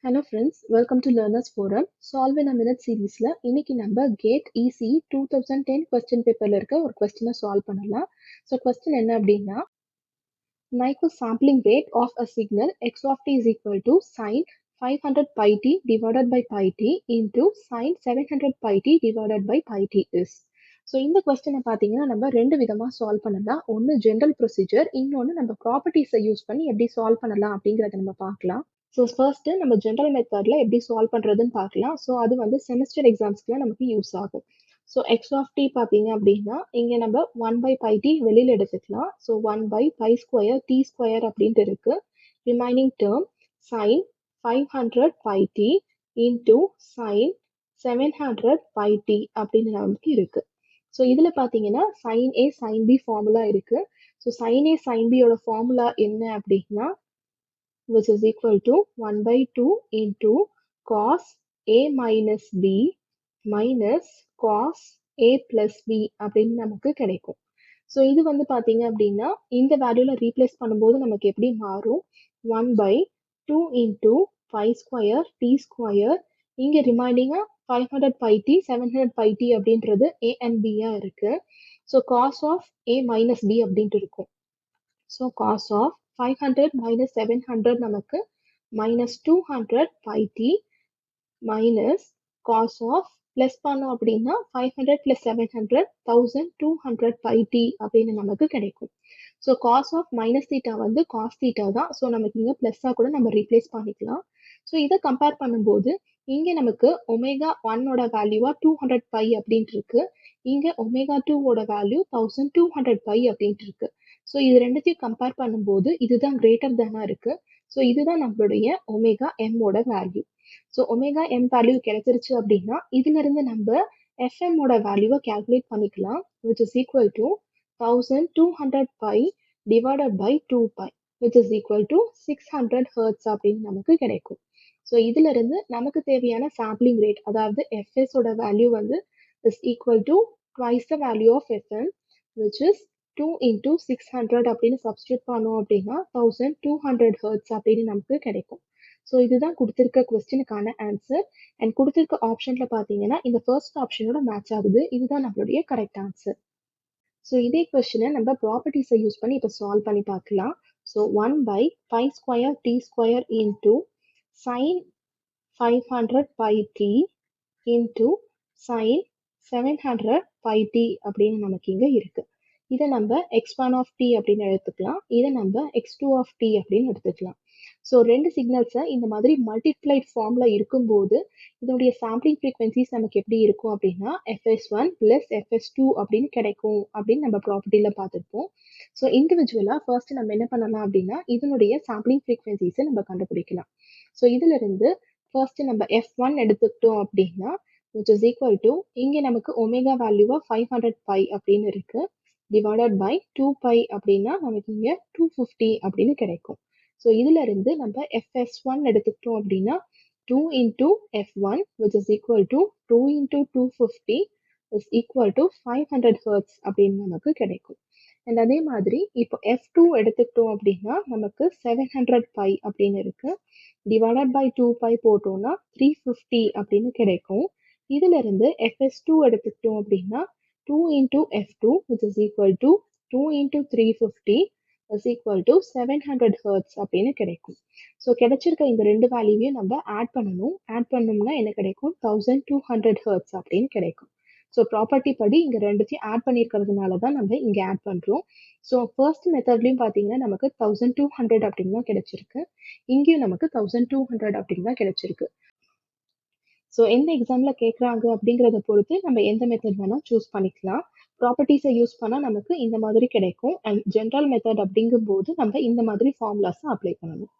Hello friends, welcome to Learners Forum. Solve in a Minute சீரீஸ்ல இன்னைக்கு நம்ம GATE EC 2010 question paperல இருக்க ஒரு கொஸ்டினை சால்வ் பண்ணலாம். ஸோ கொஸ்டின் என்ன அப்படின்னா Nyquist sampling rate of a signal x of t is equal to sine 500 pi t divided by pi t into sine 700 pi t divided by pi t is. So இந்த கொஸ்டினை பார்த்தீங்கன்னா நம்ம ரெண்டு விதமாக solve பண்ணலாம். ஒன்று ஜென்ரல் ப்ரொசீஜர், இன்னொன்று நம்ம ப்ராப்பர்ட்டிஸை யூஸ் பண்ணி எப்படி சால்வ் பண்ணலாம் அப்படிங்கிறத நம்ம பார்க்கலாம். ஸோ ஃபர்ஸ்ட்டு நம்ம ஜென்ரல் மெத்தடில் எப்படி சால்வ் பண்ணுறதுன்னு பார்க்கலாம். ஸோ அது வந்து செமஸ்டர் எக்ஸாம்ஸ்க்குலாம் நமக்கு யூஸ் ஆகும். ஸோ எக்ஸ் ஆஃப் டி பார்த்தீங்க அப்படின்னா இங்கே நம்ம 1/πt வெளியில் எடுத்துக்கலாம். ஸோ 1/π² t² அப்படின்ட்டு இருக்கு. Remaining term sine 500 πt into sine 700 πt அப்படின்னு நமக்கு இருக்கு. ஸோ இதில் பார்த்தீங்கன்னா sine A sine B formula இருக்கு. ஸோ சைன் ஏ சைன் பியோட ஃபார்முலா என்ன அப்படின்னா which is equal to 1/2 into cos a minus b minus cos a plus b அப்படின்னு நமக்கு கிடைக்கும். ஸோ இது வந்து பார்த்தீங்க அப்படின்னா இந்த வேல்யூல ரீப்ளேஸ் பண்ணும்போது நமக்கு எப்படி மாறும்? 1/2 into π² t². இங்கே ரிமைனிங்காக 500 πt 700 πt அப்படின்றது a and b இருக்கு. So cos of a minus b அப்படின்ட்டு இருக்கும். ஸோ cos of 500 minus 700 நமக்கு minus 200 πt minus cos of plus பண்ணோம் அப்படின்னா 500 plus 700 1200 πt அப்படின்னு நமக்கு கிடைக்கும். So cos of minus theta வந்து cos theta தான். ஸோ நமக்கு இங்கே ப்ளஸ்ஸாக கூட நம்ம ரீப்ளேஸ் பண்ணிக்கலாம். ஸோ இதை கம்பேர் பண்ணும்போது இங்கே நமக்கு ஒமேகா 1ஓட வேல்யூவாக 200 π அப்படின்ட்டு இருக்கு. இங்கே ஒமேகா 2ஓட வேல்யூ 1200 π அப்படின்ட்டு இருக்கு. ஸோ இது ரெண்டுத்தையும் கம்பேர் பண்ணும்போது இதுதான் கிரேட்டர் தேனாக இருக்கு. ஸோ இதுதான் நம்மளுடைய ஒமேகா எம்மோட value. So omega M value கிடைச்சிருச்சு அப்படின்னா இதுல இருந்து நம்ம எஃப்எம்மோட வேல்யூவை கால்குலேட் பண்ணிக்கலாம். which is equal to 1200 π divided by 2π which is equal to 600 hertz அப்படின்னு நமக்கு கிடைக்கும். ஸோ இதுல இருந்து நமக்கு தேவையான சாம்பிளிங் ரேட், அதாவது எஃப்எஸ் ஓட வேல்யூ வந்து is equal to twice the value of fm which is 2 into 600 அப்படின்னு சப்ஸ்டியூட் பண்ணோம் அப்படின்னா 1200 ஹெர்ட்ஸ் அப்படின்னு நமக்கு கிடைக்கும். ஸோ இதுதான் கொடுத்துருக்க கொஸ்டினுக்கான ஆன்சர். அண்ட் கொடுத்துருக்க ஆப்ஷன்ல பார்த்தீங்கன்னா இந்த ஃபர்ஸ்ட் ஆப்ஷனோட மேட்ச் ஆகுது. இதுதான் நம்மளுடைய கரெக்ட் ஆன்சர். ஸோ இதே கொஸ்டினை நம்ம ப்ராப்பர்ட்டிஸை யூஸ் பண்ணி இப்போ சால்வ் பண்ணி பார்க்கலாம். So 1/π² t² into sine 500 πt into sine 700 πt அப்படின்னு நமக்கு இங்கே இருக்கு. இதை நம்ம x1 of t அப்படின்னு எடுத்துக்கலாம். இதை நம்ம x2 of t அப்படின்னு எடுத்துக்கலாம். ஸோ ரெண்டு சிக்னல்ஸை இந்த மாதிரி மல்டிப்ளைட் ஃபார்ம்ல இருக்கும்போது இதனுடைய சாம்பிளிங் ஃப்ரீக்வன்சிஸ் நமக்கு எப்படி இருக்கும் அப்படின்னா fs1 + fs2 அப்படின்னு கிடைக்கும் அப்படின்னு நம்ம ப்ராப்பர்ட்டியில் பார்த்துருப்போம். ஸோ இண்டிவிஜுவலாக ஃபர்ஸ்ட் நம்ம என்ன பண்ணலாம் அப்படின்னா இதனுடைய சாம்பிளிங் ஃப்ரீக்வன்சிஸை நம்ம கண்டுபிடிக்கலாம். ஸோ இதுல இருந்து ஃபர்ஸ்ட் நம்ம f1 எடுத்துக்கிட்டோம் அப்படின்னா which is equal to இங்கே நமக்கு ஒமேகா வேல்யூவா 500 π அப்படின்னு இருக்கு. டிவைடட் பை 2π அப்படின்னா நமக்கு இங்கே 250 அப்படின்னு கிடைக்கும். ஸோ இதுல இருந்து நம்ம fs1 எடுத்துக்கிட்டோம் அப்படின்னா 2 into f1 which is equal to 2 into 250 is equal to 500 hertz அப்படின்னு நமக்கு கிடைக்கும். அண்ட் அதே மாதிரி இப்போ f2 எடுத்துக்கிட்டோம் அப்படின்னா நமக்கு 700 π அப்படின்னு இருக்கு. டிவைடட் பை 2π போட்டோம்னா 350 அப்படின்னு கிடைக்கும். இதுல இருந்து fs2 எடுத்துக்கிட்டோம் அப்படின்னா 2 into f2 which is equal to 2 into 350 is equal to 700 hertz அப்படின்னு கிடைக்கும். ஸோ கிடைச்சிருக்க இந்த ரெண்டு வேல்யூவையும் நம்ம ஆட் பண்ணணும். ஆட் பண்ணோம்னா என்ன கிடைக்கும்? 1200 hertz அப்படின்னு கிடைக்கும். ஸோ ப்ராப்பர்ட்டி படி இங்கே ரெண்டுத்தையும் ஆட் பண்ணியிருக்கிறதுனால தான் நம்ம இங்கே ஆட் பண்ணுறோம். ஸோ ஃபர்ஸ்ட் மெத்தட்லையும் பார்த்தீங்கன்னா நமக்கு 1200 அப்படின்னு தான் கிடைச்சிருக்கு. இங்கேயும் நமக்கு 1200 அப்படின்னு தான் கிடைச்சிருக்கு. ஸோ எந்த எக்ஸாமில் கேட்குறாங்க அப்படிங்கிறத பொறுத்து நம்ம எந்த மெத்தட் வேணால் சூஸ் பண்ணிக்கலாம். ப்ராப்பர்ட்டிஸை யூஸ் பண்ணால் நமக்கு இந்த மாதிரி கிடைக்கும். அண்ட் ஜென்ரல் மெத்தட் அப்படிங்கும்போது நம்ம இந்த மாதிரி ஃபார்முலாஸை அப்ளை பண்ணணும்.